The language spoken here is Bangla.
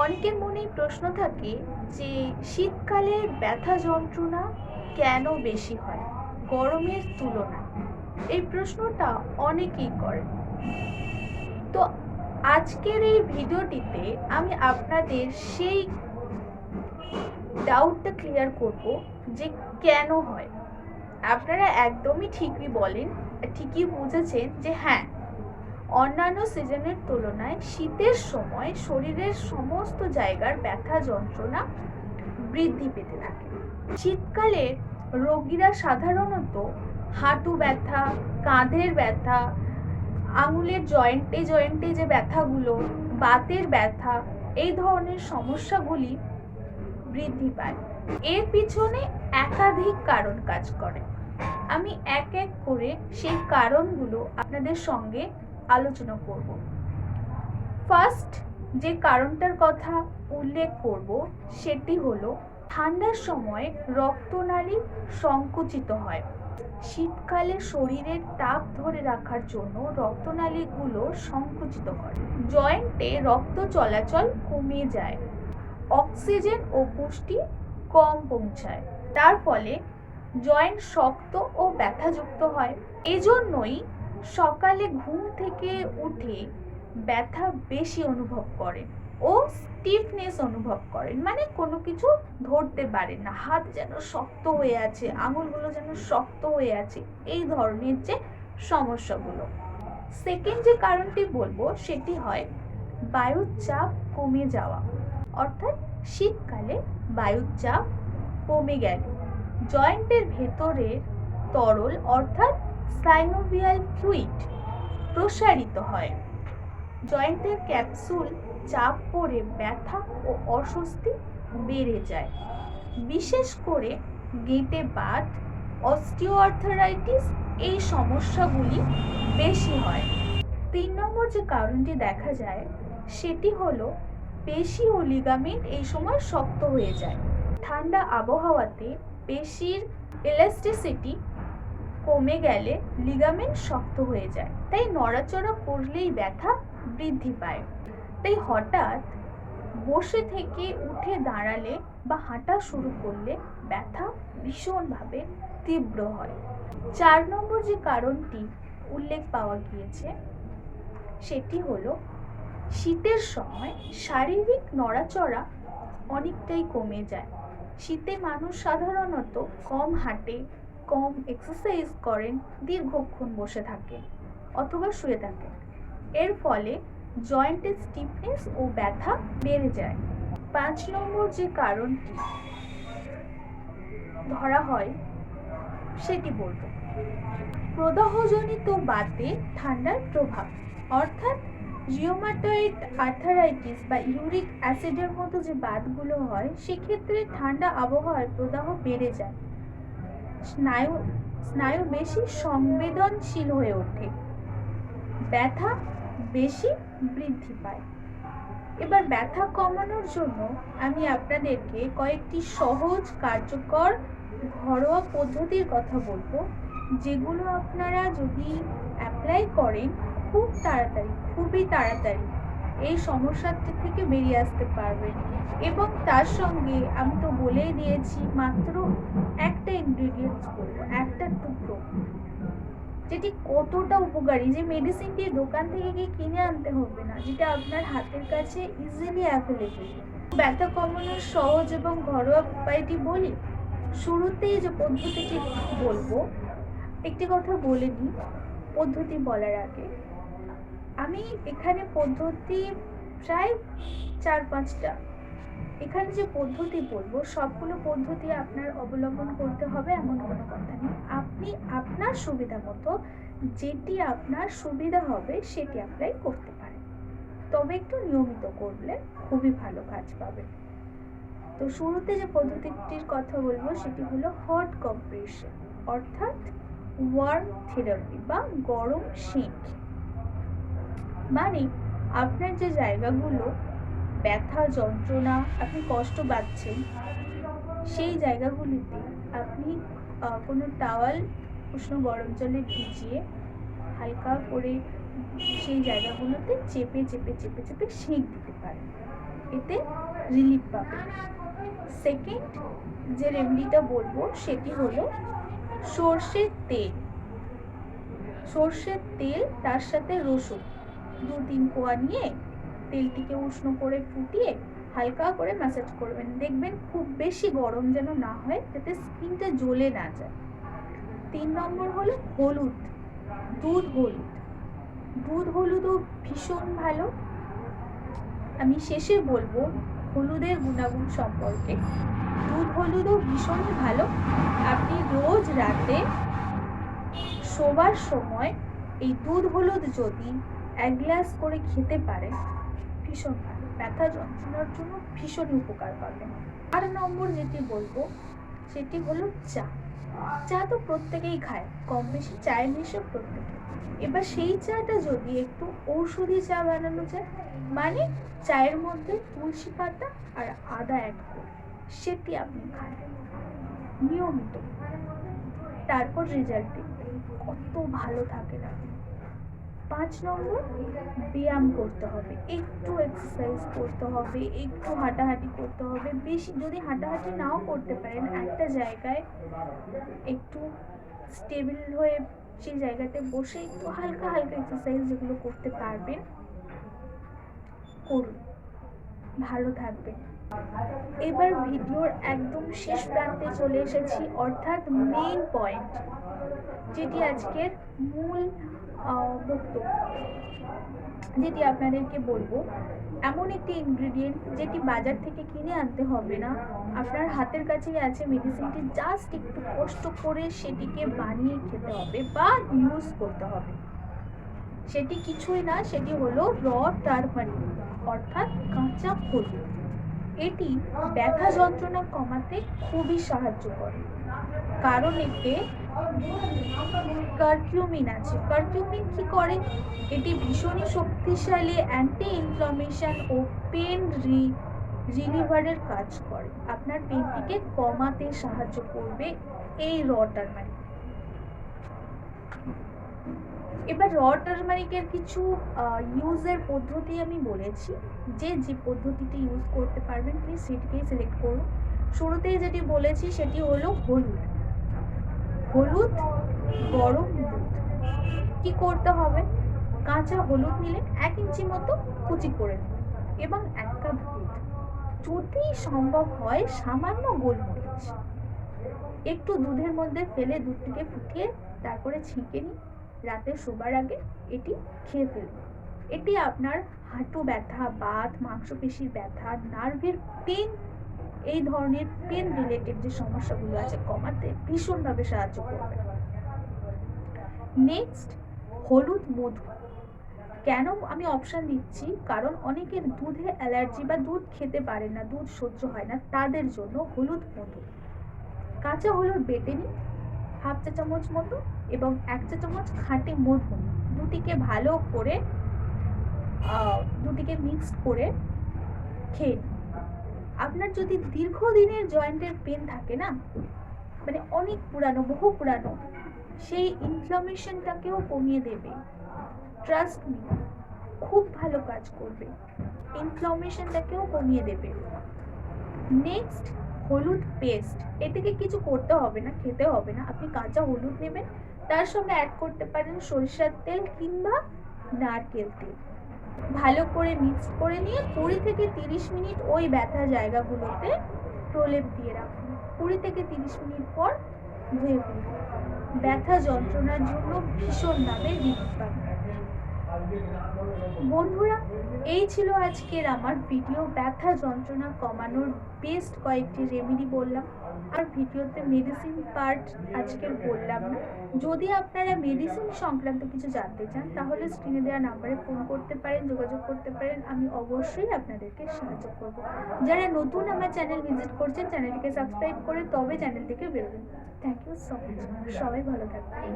অনেকের মনেই প্রশ্ন থাকে যে শীতকালে ব্যথা যন্ত্রণা কেন বেশি হয় গরমের তুলনায়। এই প্রশ্নটা অনেকেই করে। তো আজকের এই ভিডিওটিতে আমি আপনাদের সেই ডাউটটা ক্লিয়ার করব যে কেন হয়। আপনারা একদমই ঠিকই বলেন, ঠিকই বুঝেছেন যে হ্যাঁ, অন্যান্য সিজনের তুলনায় শীতের সময় শরীরের সমস্ত জায়গার ব্যথা যন্ত্রণা বৃদ্ধি পেতে থাকে। শীতকালে রোগীরা সাধারণত হাঁটু ব্যথা, কাঁধের ব্যথা, আঙুলের জয়েন্টে জয়েন্টে যে ব্যথাগুলো, বাতের ব্যথা, এই ধরনের সমস্যাগুলি বৃদ্ধি পায়। এর পিছনে একাধিক কারণ কাজ করে। আমি এক এক করে সেই কারণগুলো আপনাদের সঙ্গে আলোচনা করব। ফার্স্ট যে কারণটার কথা উল্লেখ করব সেটি হলো ঠান্ডার সময় রক্তনালী সংকুচিত হয়। শীতকালে শরীরের তাপ ধরে রাখার জন্য রক্তনালীগুলো সংকুচিত করে, জয়েন্টে রক্ত চলাচল কমে যায়, অক্সিজেন ও পুষ্টি কম পৌঁছায়, তার ফলে জয়েন্ট শক্ত ও ব্যথাযুক্ত হয়। এজন্যই সকালে ঘুম থেকে উঠে ব্যথা বেশি অনুভব করেন ও স্টিফনেস অনুভব করেন, মানে কোনো কিছু ধরতে পারেন না, হাত যেন শক্ত হয়ে আছে, আঙুলগুলো যেন শক্ত হয়ে আছে, এই ধরনের যে সমস্যাগুলো। সেকেন্ড যে কারণটি বলবো সেটি হয় বায়ুর চাপ কমে যাওয়া। অর্থাৎ শীতকালে বায়ুর চাপ কমে গেলে জয়েন্টের ভেতরের তরল অর্থাৎ সাইনোভিয়াল ফ্লুইড প্রসারিত হয়। জয়েন্টের ক্যাপসুল চাপ পড়ে ব্যথা ও অস্বস্তি বেড়ে যায়। বিশেষ করে গেঁটে বাত, অস্টিওআর্থারাইটিস এই সমস্যাগুলি বেশি হয়। 3 নম্বর যে কারণটি দেখা যায় সেটি হলো পেশি ও লিগামেন্ট এই সময় শক্ত হয়ে যায়। ঠান্ডা আবহাওয়াতে পেশির ইলাস্টিসিটি কমে গেলে লিগামেন্ট শক্ত হয়ে যায়, তাই নড়াচড়া করলেই ব্যথা বৃদ্ধি পায়। তাই হঠাৎ বসে থেকে উঠে দাঁড়ালে বা হাঁটা শুরু করলে ব্যথা ভীষণভাবে তীব্র হয়। 4 নম্বর যে কারণটি উল্লেখ পাওয়া গিয়েছে সেটি হলো শীতের সময় শারীরিক নড়াচড়া অনেকটাই কমে যায়। শীতে মানুষ সাধারণত কম হাঁটে, কম এক্সারসাইজ করেন, দীর্ঘক্ষণ বসে থাকে অথবা শুয়ে থাকেন। এর ফলে জয়েন্টের স্টিফনেস ও ব্যথা বেড়ে যায়। 5 নম্বর যে কারণটি ধরা হয় সেটি বলবো প্রদাহজনিত বাতে ঠান্ডার প্রভাব। অর্থাৎ রিউমাটয়েড আর্থারাইটিস বা ইউরিক অ্যাসিডের মতো যে বাতগুলো হয় সেক্ষেত্রে ঠান্ডা আবহাওয়ায় প্রদাহ বেড়ে যায়, স্নায়ু বেশি সংবেদনশীল হয়ে ওঠে, ব্যথা বেশি বৃদ্ধি পায়। এবার ব্যথা কমানোর জন্য আমি আপনাদেরকে কয়েকটি সহজ কার্যকর ঘরোয়া পদ্ধতির কথা বলবো, যেগুলো আপনারা যদি অ্যাপ্লাই করেন খুবই তাড়াতাড়ি এই সমস্যাটি থেকে বেরিয়ে আসতে পারবেন। এবং তার সঙ্গে আমি তো বলেই দিয়েছি মাত্র একটা ইনগ্রেডিয়েন্টস বলবো, একটা টুকরো, যেটি কতটা উপকারী, যে মেডিসিনটি দোকান থেকে গিয়ে কিনে আনতে হবে না, যেটা আপনার হাতের কাছে ইজিলি অ্যাভেলেবল। ব্যথা কমানোর সহজ এবং ঘরোয়া উপায়টি বলি। শুরুতেই যে পদ্ধতিটি বলবো, একটি কথা বলে নিই পদ্ধতি বলার আগে। আমি এখানে পদ্ধতি প্রায় 4-5টা, এখানে যে পদ্ধতি বলবো সবগুলো পদ্ধতি আপনার অবলম্বন করতে হবে এমন কোনো কথা নেই। আপনি আপনার সুবিধা মতো যেটি আপনার সুবিধা হবে সেটি অ্যাপ্লাই করতে পারেন, তবে একটু নিয়মিত করলে খুবই ভালো কাজ পাবেন। তো শুরুতে যে পদ্ধতিটির কথা বলবো সেটি হলো হট কম্প্রেশন, অর্থাৎ ওয়ার্ম থেরাপি বা গরম সেঁক। মানে আপনার যে জায়গাগুলো ব্যথা যন্ত্রণা আপনি কষ্ট পাচ্ছেন সেই জায়গাগুলিতে আপনি কোনো টাওয়াল উষ্ণ গরম জলে ভিজিয়ে হালকা করে সেই জায়গাগুলোতে চেপে চেপে চেপে চেপে সেঁক দিতে পারেন। এতে রিলিফ পাবে। সেকেন্ড যে রেমেডিটা বলবো সেটি হলো সর্ষের তেল। সর্ষের তেল তার সাথে রসুন 2-3 কোয়া নিয়ে তেলটিকে উষ্ণ করে ফুটিয়ে হালকা করে ম্যাসাজ করবেন। দেখবেন খুব বেশি গরম যেন না হয়, যাতে স্কিনটা জ্বলে না যায়। 3 নম্বর হলো হলুদ, দুধ হলুদ। দুধ হলুদও ভীষণ ভালো। আমি শেষে বলবো হলুদের গুণাগুণ সম্পর্কে। দুধ হলুদও ভীষণই ভালো। আপনি রোজ রাতে শোবার সময় এই দুধ হলুদ যদি 1 গ্লাস করে খেতে পারেন, ভীষণ ভালো, ব্যথা যন্ত্রণার জন্য ভীষণই উপকার পাবেন। 4 নম্বর যেটি বলবো সেটি হলো চা। চা তো প্রত্যেকেই খায়, কম বেশি চায়ের নেশা প্রত্যেকে। এবার সেই চাটা যদি একটু ঔষধি চা বানানো যায়, মানে চায়ের মধ্যে তুলসী পাতা আর আদা অ্যাড করে সেটি আপনি খান নিয়মিত, তারপর রেজাল্ট দেখবেন কত ভালো থাকে না। 5 নম্বর ব্যায়াম করতে হবে, একটু এক্সারসাইজ করতে হবে, একটু হাঁটাহাঁটি করতে হবে। বেশি যদি হাঁটাহাঁটি নাও করতে পারেন, একটা জায়গায় একটু স্টেবল হয়ে সেই জায়গাতে বসে একটু হালকা হালকা এক্সারসাইজ যেগুলো করতে পারবেন করুন, ভালো থাকবেন। এবার ভিডিওর একদম শেষ প্রান্তে চলে এসেছি, অর্থাৎ মেইন পয়েন্ট, যেটি আজকের মূল বক্তব্য, যেটি আপনাদেরকে বলবো। এমন একটি ইনগ্রেডিয়েন্ট যেটি বাজার থেকে কিনে আনতে হবে না, আপনার হাতের কাছেই আছে মেডিসিনটি, জাস্ট একটু কষ্ট করে সেটিকে বানিয়ে খেতে হবে বা ইউজ করতে হবে। সেটি কিছুই না, সেটি হলো র টারমারিক, অর্থাৎ কাঁচা হলুদ। এটি ব্যথা যন্ত্রণা কমাতে খুবই সাহায্য করে, কারণ এতে কারকিউমিন আছে। কারকিউমিন কি করে? এটি ভীষণই শক্তিশালী অ্যান্টি ইনফ্লামেশন ও পেন রিলিভারের কাজ করে। আপনার পেনটিকে কমাতে সাহায্য করবে এই র টারমারিক। এবার র টারমারিকের কিছু ইউজের পদ্ধতি আমি বলেছি, যে পদ্ধতিটি ইউজ করতে পারবেন প্লিজ সেটিকেই সিলেক্ট করুন। শুরুতেই যেটি বলেছি সেটি হলো হলুদ। হলুদ, গরম দুধ। কি করতে হবে? কাঁচা হলুদ নিলেন 1 ইঞ্চি মতো কুচি করে নেবেন এবং 1 কাপ দুধ, যদি সম্ভব হয় সামান্য গোলমরিচ একটু দুধের মধ্যে ফেলে দুধটিকে ফুটিয়ে তারপরে ছেঁকে নিন। রাতে শোবার আগে এটি খেয়ে ফেলুন। এটি আপনার হাঁটু ব্যথা, বাত, মাংসপেশির ব্যথা, নার্ভের পেন, এই ধরনের পেন রিলেটেড যে সমস্যাগুলো আছে কমাতে ভীষণভাবে সাহায্য করবে। নেক্সট, হলুদ মধু। কেন আমি অপশন দিচ্ছি? কারণ অনেকের দুধে অ্যালার্জি বা দুধ খেতে পারে না, দুধ সহ্য হয় না, তাদের জন্য হলুদ মধু। কাঁচা হলুদ বেটে নিন 1/2 চা চামচ মতো এবং 1 চা চামচ খাঁটি মধু, দুটিকে ভালো করে দুটিকে মিক্স করে খেয়ে নিন। আপনার যদি দীর্ঘদিনের জয়েন্টের পেন থাকে না, মানে অনেক পুরানো, বহু পুরানো, সেই ইনফ্লামেশনটাকেও কমিয়ে দেবে। ট্রাস্ট মি, খুব ভালো কাজ করবে, ইনফ্লামেশনটাকেও কমিয়ে দেবে। নেক্সট, হলুদ পেস্ট। এটাকে কিছু করতে হবে না, খেতে হবে না। আপনি কাঁচা হলুদ নেবেন, তার সঙ্গে অ্যাড করতে পারেন সরিষার তেল কিংবা নারকেল তেল, ভালো করে মিক্স করে নিয়ে 20 থেকে 30 মিনিট ওই ব্যথা জায়গাগুলোতে প্রলেপ দিয়ে রাখুন। 20 থেকে 30 মিনিট পর ধুয়ে ফেলুন। ব্যথা যন্ত্রণার জন্য ভীষণভাবে রিলিফ পাবেন। বন্ধুরা, এই ছিল আজকের আমার ভিডিও। ব্যথা যন্ত্রণা কমানোর বেস্ট কয়েকটি রেমেডি বললাম, আর ভিডিওতে মেডিসিন পার্ট আজকের বললাম না। যদি আপনারা মেডিসিন সংক্রান্ত কিছু জানতে চান তাহলে স্ক্রিনে দেওয়া নাম্বারে ফোন করতে পারেন, যোগাযোগ করতে পারেন, আমি অবশ্যই আপনাদেরকে সাহায্য করব। যারা নতুন আমার চ্যানেল ভিজিট করছেন, চ্যানেলটিকে সাবস্ক্রাইব করে তবে চ্যানেল থেকে বেরোবেন। থ্যাংক ইউ সো মাচ, সবাই ভালো থাকবেন।